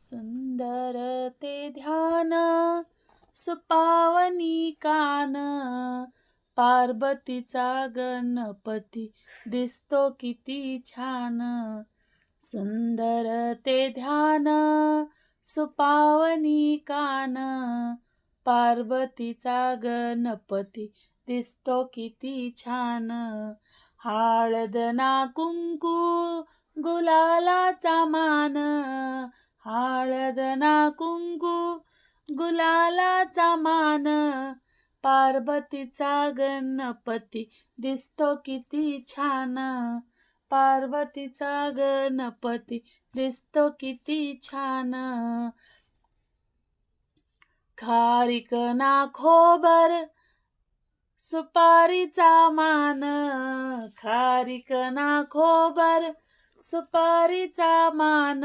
सुंदर ते ध्यान सुपावनी कान, पार्वतीचा गणपती दिसतो किती छान. सुंदर ते ध्यान सुपावनी कान, पार्वतीचा गणपती दिसतो किती छान. हळद ना कुंकू गुलालाचा मान, हळद ना कुंकू गुलालाचा मान, पार्वतीचा गणपती दिसतो किती छान. पार्वतीचा गणपती दिसतो किती छान. खारीक ना खोबर सुपारीचा मान, खारीक ना खोबर सुपारीचा मान,